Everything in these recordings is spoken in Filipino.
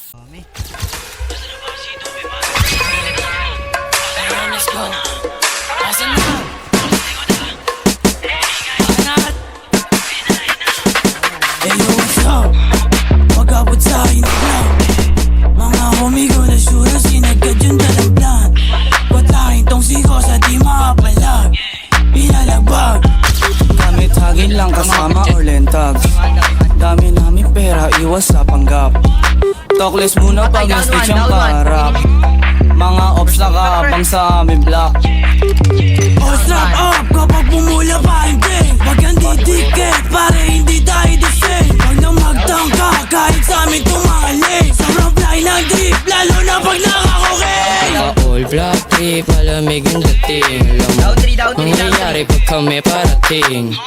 Mami. Let's go. Asan na? Anat! Hey yo, what's up? Pag-abot sa akin na mga homie ko na sura sinagad yung dalang plan. Patahin tong siko sa di makapalag. Pinalagbag gamit hagin lang kasama or lentag. Dami namin pera, iwas sa panggap. Talkless muna pag na-stage ang parap. Mga ops nakaabang sa aming block. Oh, strap up kapag pumula pa hindi. Wag ang didikit, pare hindi tayo disay. Wag na magtangka kahit sa amin tumali. Sobrang fly ng drip, lalo na pag nakakoking. All black trip, malamig ang dating. Alam mo, mangyayari pag kami parating.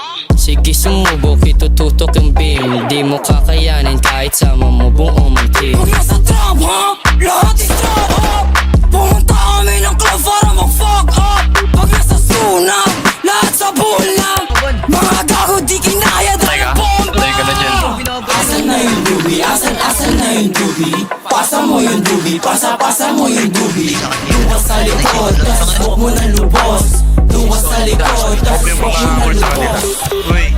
Sige sumubok, itututok yung beam. Di mo kakayanin kahit sama mo buong my team. Pag nasa trap ha, lahat is trap up. Pumunta kami ng club para mag-fuck up. Pag nasa sunap, lahat sa pool na. Mga gago di kinaya dahil bomba. Asan na yung dubi? Asan na yung dubi? Pasa mo yung dubi, pasa mo yung dubi. Luwas sa likod, tas huwag mo na lubos. Luwas sa likod, tas huwag mo na lubos.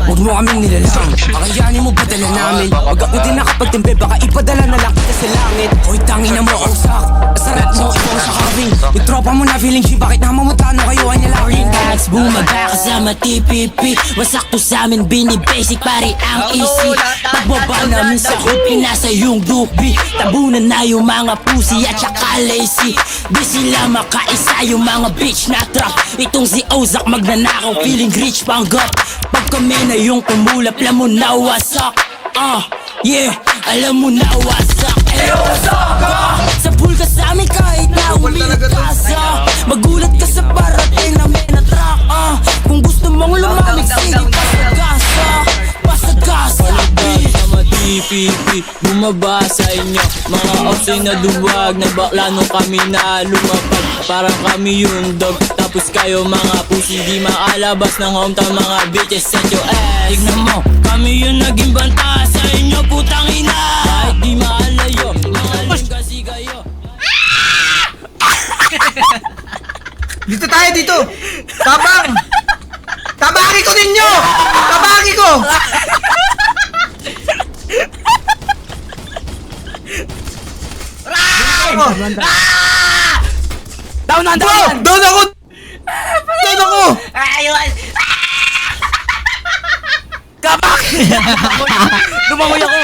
Huwag mo kaming nilalang, kakayanin mo padala namin. Pag ako din nakapagtimpe, baka ipadala na lang kita sa langit. Hoy tangin na mo ang sak, sarap mo ikaw sa kaving. Yung tropa mo na feeling G, bakit namamutano kayo ang nilawin? Bags, bumaga kasama TPP. Wasakto sa amin, bini-basic pare ang easy. Pagbaba namin sa hood, pinasa yung dubi. Tabunan na yung mga pussy at saka lazy. Di sila makaisa yung mga bitch na trap. Itong si Ozak magnanakaw, feeling rich panggap. Pag kami na yung kumulap, alam mo na wasak. Yeah, alam mo na wasak. Eyo, wasak ka! Sa pool ka sa amin kahit na umiitasa. Magulat ka sa parating na may na-track. Kung gusto mong lumamig, sige pasagasa. Pasagasa, bitch. TPP, bumaba sa inyo. Mga opsay na duwag, na bakla nung kami na lumapag. Parang kami yung dog, tapos kayo mga pussy. Di makalabas ng hometown, mga bitches set your ass. Tignan mo, kami yung naging banta sa inyo, putang ina. Kahit di maalayo, mga kasi kayo. Dito tayo dito. Tabang. Tabaki ko ninyo. Tabaki ko. Down na, down! Doon ako. Doon ako. Ayun! Kabak! Lumangoy ako!